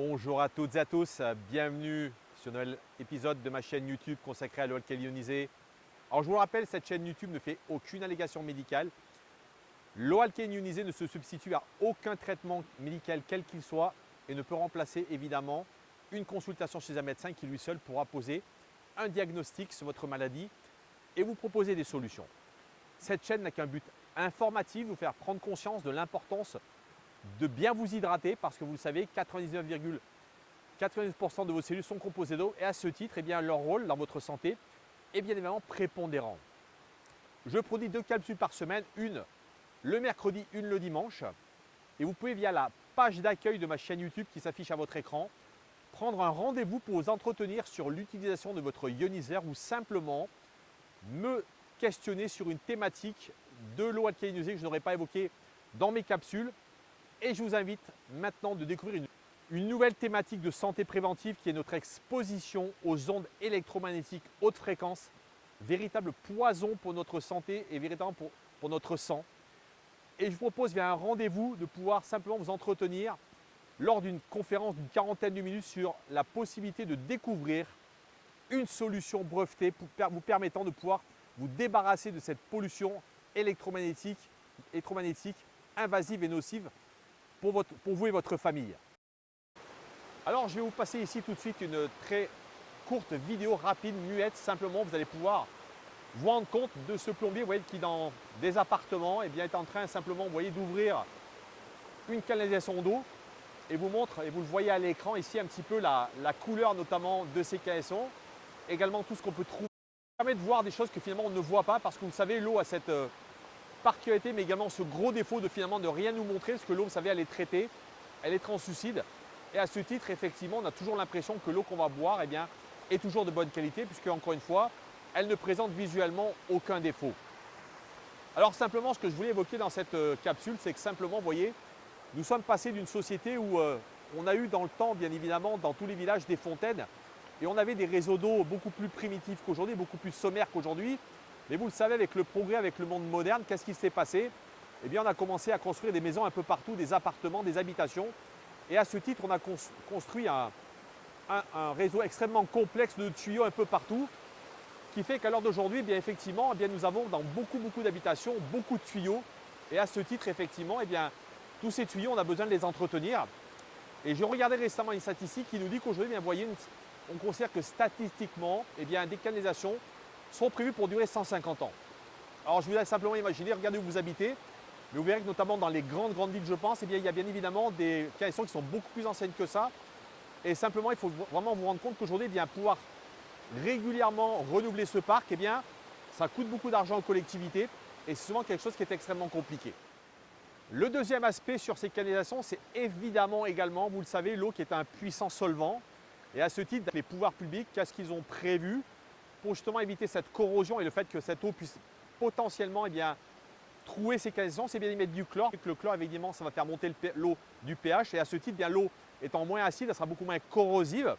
Bonjour à toutes et à tous, bienvenue sur un nouvel épisode de ma chaîne YouTube consacrée à l'eau alcaline ionisée. Alors je vous le rappelle, cette chaîne YouTube ne fait aucune allégation médicale. L'eau alcaline ionisée ne se substitue à aucun traitement médical quel qu'il soit et ne peut remplacer évidemment une consultation chez un médecin qui lui seul pourra poser un diagnostic sur votre maladie et vous proposer des solutions. Cette chaîne n'a qu'un but informatif, vous faire prendre conscience de l'importance de bien vous hydrater parce que vous le savez, 99,99% de vos cellules sont composées d'eau et à ce titre, leur rôle dans votre santé est bien évidemment prépondérant. Je produis 2 capsules par semaine, une le mercredi, une le dimanche. Et vous pouvez via la page d'accueil de ma chaîne YouTube qui s'affiche à votre écran, prendre un rendez-vous pour vous entretenir sur l'utilisation de votre ioniseur ou simplement me questionner sur une thématique de l'eau alcaline ionisée que je n'aurais pas évoquée dans mes capsules. Et je vous invite maintenant de découvrir une nouvelle thématique de santé préventive qui est notre exposition aux ondes électromagnétiques haute fréquence, véritable poison pour notre santé et véritablement pour notre sang. Et je vous propose via un rendez-vous de pouvoir simplement vous entretenir lors d'une conférence d'une quarantaine de minutes sur la possibilité de découvrir une solution brevetée vous permettant de pouvoir vous débarrasser de cette pollution électromagnétique invasive et nocive pour vous et votre famille. Alors je vais vous passer ici tout de suite une très courte vidéo rapide, muette, simplement vous allez pouvoir vous rendre compte de ce plombier, vous voyez, qui dans des appartements est en train simplement, vous voyez, d'ouvrir une canalisation d'eau et vous montre, et vous le voyez à l'écran ici un petit peu la couleur notamment de ces canalisations, également tout ce qu'on peut trouver. Ça permet de voir des choses que finalement on ne voit pas parce que vous savez, l'eau a cette particularité mais également ce gros défaut de finalement ne rien nous montrer parce que l'eau, vous savez, elle est traitée, elle est translucide et à ce titre, effectivement, on a toujours l'impression que l'eau qu'on va boire est toujours de bonne qualité puisque, encore une fois, elle ne présente visuellement aucun défaut. Alors simplement, ce que je voulais évoquer dans cette capsule, c'est que simplement, vous voyez, nous sommes passés d'une société où on a eu dans le temps, bien évidemment, dans tous les villages des fontaines et on avait des réseaux d'eau beaucoup plus primitifs qu'aujourd'hui, beaucoup plus sommaires qu'aujourd'hui. Mais vous le savez, avec le progrès, avec le monde moderne, qu'est-ce qui s'est passé? Eh bien, on a commencé à construire des maisons un peu partout, des appartements, des habitations. Et à ce titre, on a construit un réseau extrêmement complexe de tuyaux un peu partout, qui fait qu'à l'heure d'aujourd'hui, effectivement, nous avons dans beaucoup d'habitations, beaucoup de tuyaux. Et à ce titre, effectivement, tous ces tuyaux, on a besoin de les entretenir. Et j'ai regardé récemment une statistique qui nous dit qu'aujourd'hui, vous voyez, on considère que statistiquement, des canalisations sont prévues pour durer 150 ans. Alors, je vous laisse simplement imaginer, regardez où vous habitez. Mais vous verrez que notamment dans les grandes villes, je pense, il y a bien évidemment des canalisations qui sont beaucoup plus anciennes que ça. Et simplement, il faut vraiment vous rendre compte qu'aujourd'hui, pouvoir régulièrement renouveler ce parc, ça coûte beaucoup d'argent aux collectivités et c'est souvent quelque chose qui est extrêmement compliqué. Le deuxième aspect sur ces canalisations, c'est évidemment également, vous le savez, l'eau qui est un puissant solvant. Et à ce titre, les pouvoirs publics, qu'est-ce qu'ils ont prévu pour justement éviter cette corrosion et le fait que cette eau puisse potentiellement trouer ces canalisations, c'est bien d'y mettre du chlore. Le chlore, évidemment, ça va faire monter l'eau du pH. Et à ce titre, l'eau étant moins acide, elle sera beaucoup moins corrosive.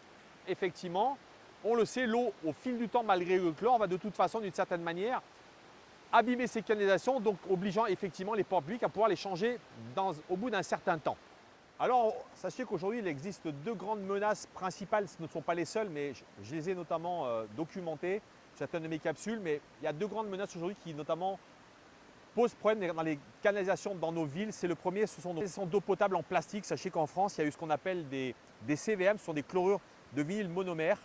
Effectivement, on le sait, l'eau, au fil du temps, malgré le chlore, va de toute façon, d'une certaine manière, abîmer ces canalisations, donc obligeant effectivement les pouvoirs publics à pouvoir les changer au bout d'un certain temps. Alors, sachez qu'aujourd'hui, il existe 2 grandes menaces principales. Ce ne sont pas les seules, mais je les ai notamment documentées, certaines de mes capsules. Mais il y a 2 grandes menaces aujourd'hui qui, notamment, posent problème dans les canalisations dans nos villes. C'est le premier, ce sont des canalisations d'eau potable en plastique. Sachez qu'en France, il y a eu ce qu'on appelle des CVM, ce sont des chlorures de vinyle monomère,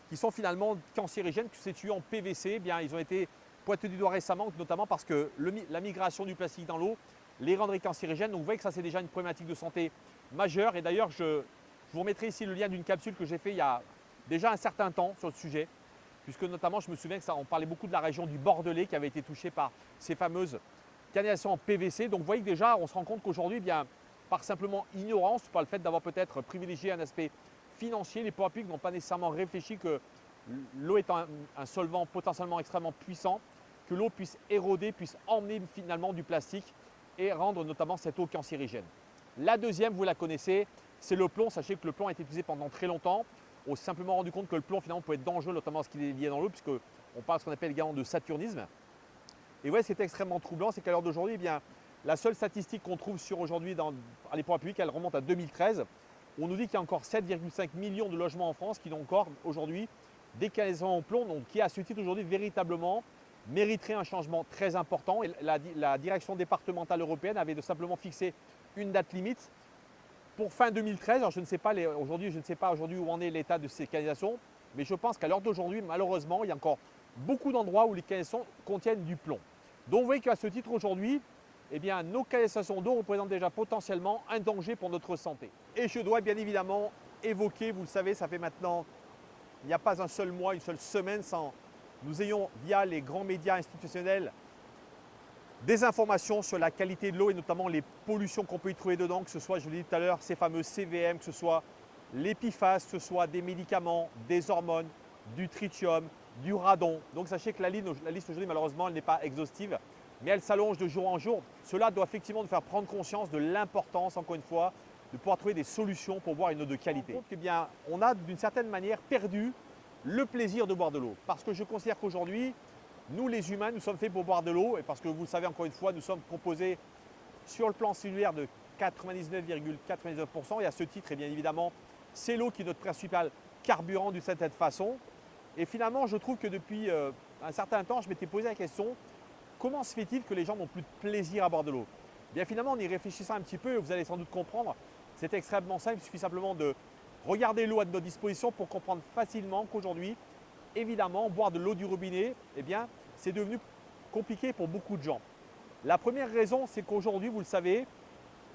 qui sont finalement cancérigènes, que ces tuyaux en PVC, ils ont été pointés du doigt récemment, notamment parce que la migration du plastique dans l'eau les rendrait cancérigènes. Donc vous voyez que ça, c'est déjà une problématique de santé majeure. Et d'ailleurs, je vous remettrai ici le lien d'une capsule que j'ai fait il y a déjà un certain temps sur le sujet, puisque notamment, je me souviens que on parlait beaucoup de la région du Bordelais qui avait été touchée par ces fameuses canalisations en PVC. Donc vous voyez que déjà, on se rend compte qu'aujourd'hui, par simplement ignorance, par le fait d'avoir peut-être privilégié un aspect financier, les pouvoirs publics n'ont pas nécessairement réfléchi que l'eau est un solvant potentiellement extrêmement puissant, que l'eau puisse éroder, puisse emmener finalement du plastique et rendre notamment cette eau cancérigène. La deuxième, vous la connaissez, c'est le plomb. Sachez que le plomb a été utilisé pendant très longtemps. On s'est simplement rendu compte que le plomb finalement peut être dangereux, notamment parce qu'il est lié dans l'eau, puisqu'on parle de ce qu'on appelle également de saturnisme. Et ouais, ce qui est extrêmement troublant, c'est qu'à l'heure d'aujourd'hui, la seule statistique qu'on trouve sur aujourd'hui à les pouvoirs publics, elle remonte à 2013. On nous dit qu'il y a encore 7,5 millions de logements en France qui n'ont encore aujourd'hui des canalisations en plomb, donc qui à ce titre aujourd'hui véritablement mériterait un changement très important. Et la direction départementale européenne avait de simplement fixé une date limite pour fin 2013. Alors je ne sais pas aujourd'hui où en est l'état de ces canalisations, mais je pense qu'à l'heure d'aujourd'hui, malheureusement, il y a encore beaucoup d'endroits où les canalisations contiennent du plomb. Donc vous voyez qu'à ce titre aujourd'hui, eh bien, nos canalisations d'eau représentent déjà potentiellement un danger pour notre santé. Et je dois bien évidemment évoquer, vous le savez, ça fait maintenant, il n'y a pas un seul mois, une seule semaine sans nous ayons, via les grands médias institutionnels, des informations sur la qualité de l'eau et notamment les pollutions qu'on peut y trouver dedans, que ce soit, je vous l'ai dit tout à l'heure, ces fameux CVM, que ce soit les PFAS, que ce soit des médicaments, des hormones, du tritium, du radon. Donc sachez que la liste aujourd'hui, malheureusement, elle n'est pas exhaustive, mais elle s'allonge de jour en jour. Cela doit effectivement nous faire prendre conscience de l'importance, encore une fois, de pouvoir trouver des solutions pour boire une eau de qualité. Eh bien, on a d'une certaine manière perdu le plaisir de boire de l'eau. Parce que je considère qu'aujourd'hui, nous les humains, nous sommes faits pour boire de l'eau. Et parce que vous le savez encore une fois, nous sommes composés sur le plan cellulaire de 99,99%. Et à ce titre, et bien évidemment, c'est l'eau qui est notre principal carburant d'une certaine façon. Et finalement, je trouve que depuis un certain temps, je m'étais posé la question, comment se fait-il que les gens n'ont plus de plaisir à boire de l'eau? Bien finalement, en y réfléchissant un petit peu, vous allez sans doute comprendre, c'est extrêmement simple, il suffit simplement de regarder l'eau à notre disposition pour comprendre facilement qu'aujourd'hui, évidemment, boire de l'eau du robinet, eh bien, c'est devenu compliqué pour beaucoup de gens. La première raison, c'est qu'aujourd'hui, vous le savez,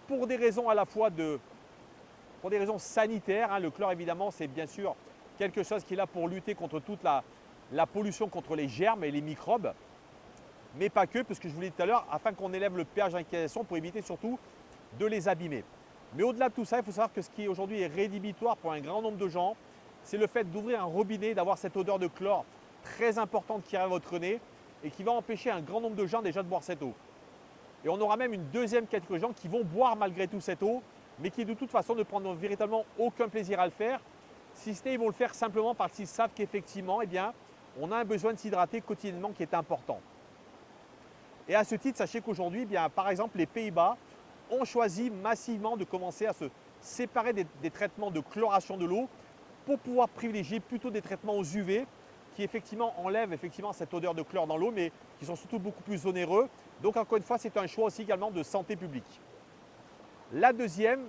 pour des raisons à la fois pour des raisons sanitaires, le chlore évidemment, c'est bien sûr quelque chose qui est là pour lutter contre toute la pollution, contre les germes et les microbes, mais pas que, parce que je vous l'ai dit tout à l'heure, afin qu'on élève le pH d'incanalisation pour éviter surtout de les abîmer. Mais au-delà de tout ça, il faut savoir que ce qui aujourd'hui est rédhibitoire pour un grand nombre de gens, c'est le fait d'ouvrir un robinet, d'avoir cette odeur de chlore très importante qui arrive à votre nez et qui va empêcher un grand nombre de gens déjà de boire cette eau. Et on aura même une deuxième catégorie de gens qui vont boire malgré tout cette eau, mais qui de toute façon ne prendront véritablement aucun plaisir à le faire, si ce n'est ils vont le faire simplement parce qu'ils savent qu'effectivement, eh bien, on a un besoin de s'hydrater quotidiennement qui est important. Et à ce titre, sachez qu'aujourd'hui, eh bien, par exemple, les Pays-Bas ont choisi massivement de commencer à se séparer des traitements de chloration de l'eau pour pouvoir privilégier plutôt des traitements aux UV qui effectivement enlèvent cette odeur de chlore dans l'eau, mais qui sont surtout beaucoup plus onéreux. Donc encore une fois, c'est un choix aussi également de santé publique. La deuxième,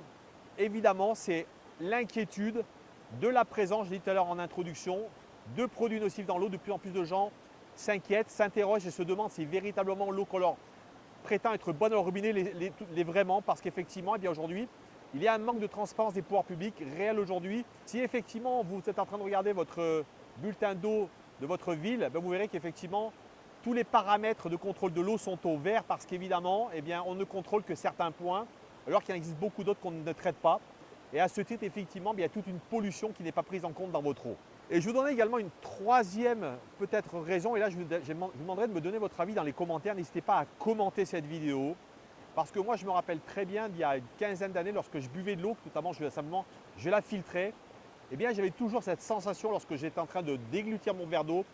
évidemment, c'est l'inquiétude de la présence, je l'ai dit tout à l'heure en introduction, de produits nocifs dans l'eau. De plus en plus de gens s'inquiètent, s'interrogent et se demandent si véritablement l'eau qu'on leur prétend être bonne au robinet l'est vraiment, parce qu'effectivement, eh bien aujourd'hui, il y a un manque de transparence des pouvoirs publics réel aujourd'hui. Si effectivement vous êtes en train de regarder votre bulletin d'eau de votre ville, ben vous verrez qu'effectivement tous les paramètres de contrôle de l'eau sont au vert parce qu'évidemment, eh bien, on ne contrôle que certains points alors qu'il en existe beaucoup d'autres qu'on ne traite pas. Et à ce titre, effectivement, il y a toute une pollution qui n'est pas prise en compte dans votre eau. Et je vous donnerai également une troisième peut-être raison, et là je vous demanderai de me donner votre avis dans les commentaires. N'hésitez pas à commenter cette vidéo, parce que moi je me rappelle très bien d'il y a une quinzaine d'années, lorsque je buvais de l'eau, notamment je la filtrais, eh bien j'avais toujours cette sensation lorsque j'étais en train de déglutir mon verre d'eau,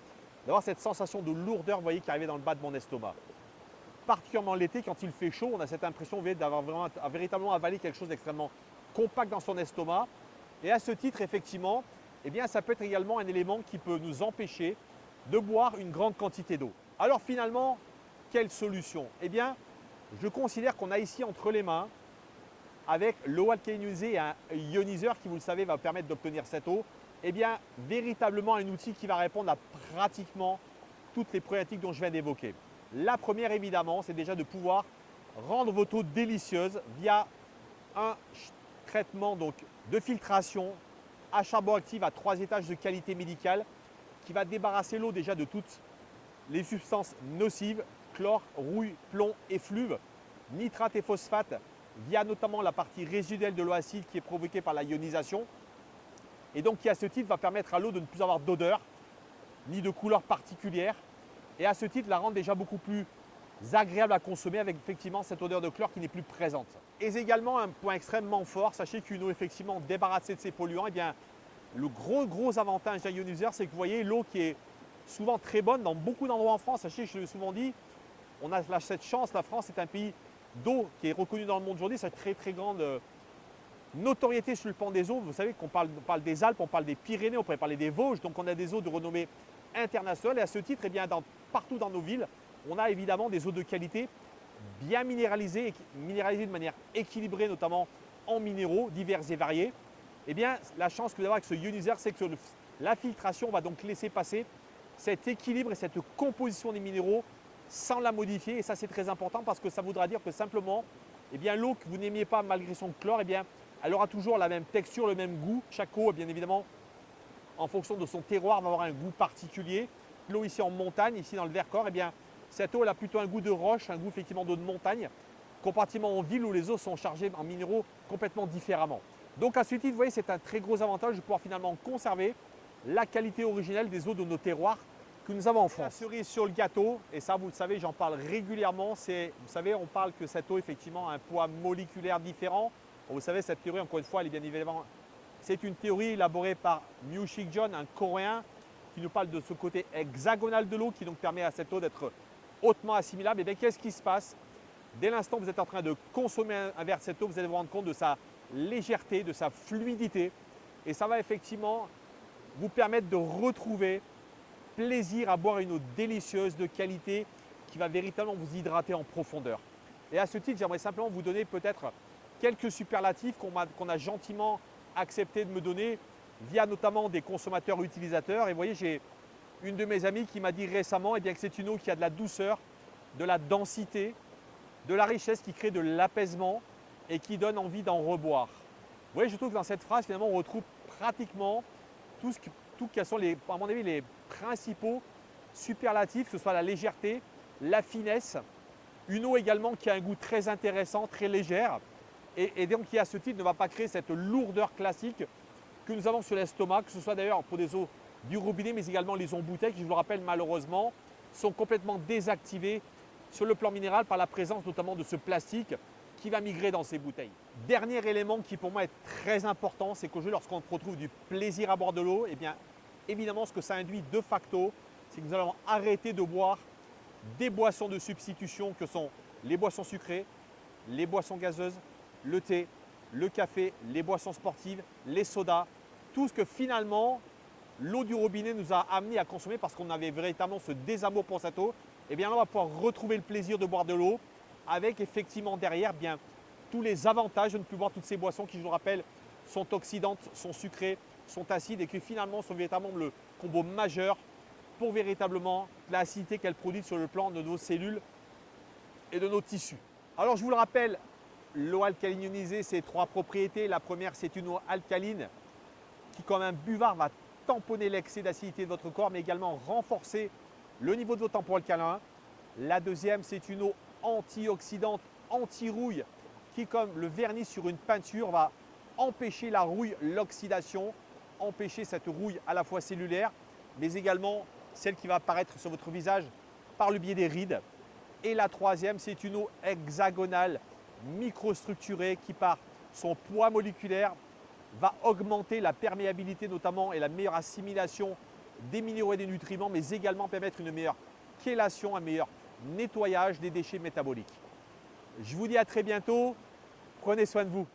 d'avoir cette sensation de lourdeur, vous voyez, qui arrivait dans le bas de mon estomac. Particulièrement l'été, quand il fait chaud, on a cette impression d'avoir véritablement avalé quelque chose d'extrêmement compact dans son estomac. Et à ce titre, effectivement, eh bien, ça peut être également un élément qui peut nous empêcher de boire une grande quantité d'eau. Alors finalement, quelle solution? Eh bien, je considère qu'on a ici entre les mains, avec l'eau alcalinisée et un ioniseur qui, vous le savez, va permettre d'obtenir cette eau, eh bien, véritablement un outil qui va répondre à pratiquement toutes les problématiques dont je viens d'évoquer. La première, évidemment, c'est déjà de pouvoir rendre votre eau délicieuse via un traitement donc, de filtration à charbon actif à 3 étages de qualité médicale qui va débarrasser l'eau déjà de toutes les substances nocives, chlore, rouille, plomb et fluve, nitrate et phosphate, via notamment la partie résiduelle de l'eau acide qui est provoquée par la ionisation. Et donc qui à ce titre va permettre à l'eau de ne plus avoir d'odeur, ni de couleur particulière. Et à ce titre, la rendre déjà beaucoup plus agréable à consommer avec effectivement cette odeur de chlore qui n'est plus présente. Et également un point extrêmement fort, sachez qu'une eau effectivement débarrassée de ces polluants, eh bien, le gros avantage d'un ioniseur, c'est que vous voyez l'eau qui est souvent très bonne dans beaucoup d'endroits en France. Sachez, je l'ai souvent dit, on a cette chance, la France est un pays d'eau qui est reconnu dans le monde aujourd'hui, cette très grande Notoriété sur le plan des eaux, vous savez qu'on on parle des Alpes, on parle des Pyrénées, on pourrait parler des Vosges, donc on a des eaux de renommée internationale. Et à ce titre, eh bien, partout dans nos villes, on a évidemment des eaux de qualité bien minéralisées de manière équilibrée, notamment en minéraux divers et variés. Eh bien, la chance que vous avez avec ce Ionizer, c'est que la filtration va donc laisser passer cet équilibre et cette composition des minéraux sans la modifier. Et ça, c'est très important parce que ça voudra dire que simplement, eh bien, l'eau que vous n'aimiez pas malgré son chlore, eh bien, elle aura toujours la même texture, le même goût. Chaque eau, bien évidemment, en fonction de son terroir, va avoir un goût particulier. L'eau ici en montagne, ici dans le Vercors, eh bien, cette eau elle a plutôt un goût de roche, un goût effectivement d'eau de montagne, comparativement en ville où les eaux sont chargées en minéraux complètement différemment. Donc à ce titre, vous voyez, c'est un très gros avantage de pouvoir finalement conserver la qualité originelle des eaux de nos terroirs que nous avons en France. La cerise sur le gâteau, et ça vous le savez, j'en parle régulièrement, c'est, vous savez, on parle que cette eau effectivement a un poids moléculaire différent. Bon, vous savez, cette théorie, encore une fois, elle est bien évidemment, c'est une théorie élaborée par Myu-Shik Jeon, un Coréen, qui nous parle de ce côté hexagonal de l'eau qui donc permet à cette eau d'être hautement assimilable. Et bien qu'est-ce qui se passe? Dès l'instant où vous êtes en train de consommer un verre de cette eau, vous allez vous rendre compte de sa légèreté, de sa fluidité. Et ça va effectivement vous permettre de retrouver plaisir à boire une eau délicieuse, de qualité, qui va véritablement vous hydrater en profondeur. Et à ce titre, j'aimerais simplement vous donner peut-être quelques superlatifs qu'on a gentiment accepté de me donner via notamment des consommateurs utilisateurs. Et vous voyez, j'ai une de mes amies qui m'a dit récemment que c'est une eau qui a de la douceur, de la densité, de la richesse, qui crée de l'apaisement et qui donne envie d'en reboire. Vous voyez, je trouve que dans cette phrase, finalement, on retrouve pratiquement tout quels sont, à mon avis, les principaux superlatifs, que ce soit la légèreté, la finesse, une eau également qui a un goût très intéressant, très légère, et donc qui à ce titre ne va pas créer cette lourdeur classique que nous avons sur l'estomac, que ce soit d'ailleurs pour des eaux du robinet, mais également les eaux en bouteille, qui, je vous le rappelle, malheureusement, sont complètement désactivées sur le plan minéral par la présence notamment de ce plastique qui va migrer dans ces bouteilles. Dernier élément qui pour moi est très important, c'est qu'aujourd'hui, lorsqu'on retrouve du plaisir à boire de l'eau, eh bien évidemment ce que ça induit de facto, c'est que nous allons arrêter de boire des boissons de substitution que sont les boissons sucrées, les boissons gazeuses, le thé, le café, les boissons sportives, les sodas, tout ce que finalement l'eau du robinet nous a amené à consommer parce qu'on avait véritablement ce désamour pour cette eau. Et bien là, on va pouvoir retrouver le plaisir de boire de l'eau avec effectivement derrière bien tous les avantages de ne plus boire toutes ces boissons qui, je vous le rappelle, sont oxydantes, sont sucrées, sont acides et qui finalement sont véritablement le combo majeur pour véritablement l'acidité qu'elle produit sur le plan de nos cellules et de nos tissus. Alors je vous le rappelle, l'eau alcaline ionisée, c'est trois propriétés. La première, c'est une eau alcaline qui, comme un buvard, va tamponner l'excès d'acidité de votre corps, mais également renforcer le niveau de vos tampons alcalins. La deuxième, c'est une eau antioxydante, anti-rouille, qui, comme le vernis sur une peinture, va empêcher la rouille, l'oxydation, empêcher cette rouille à la fois cellulaire, mais également celle qui va apparaître sur votre visage par le biais des rides. Et la troisième, c'est une eau hexagonale, microstructurée, qui par son poids moléculaire va augmenter la perméabilité notamment et la meilleure assimilation des minéraux et des nutriments, mais également permettre une meilleure chélation, un meilleur nettoyage des déchets métaboliques. Je vous dis à très bientôt, prenez soin de vous.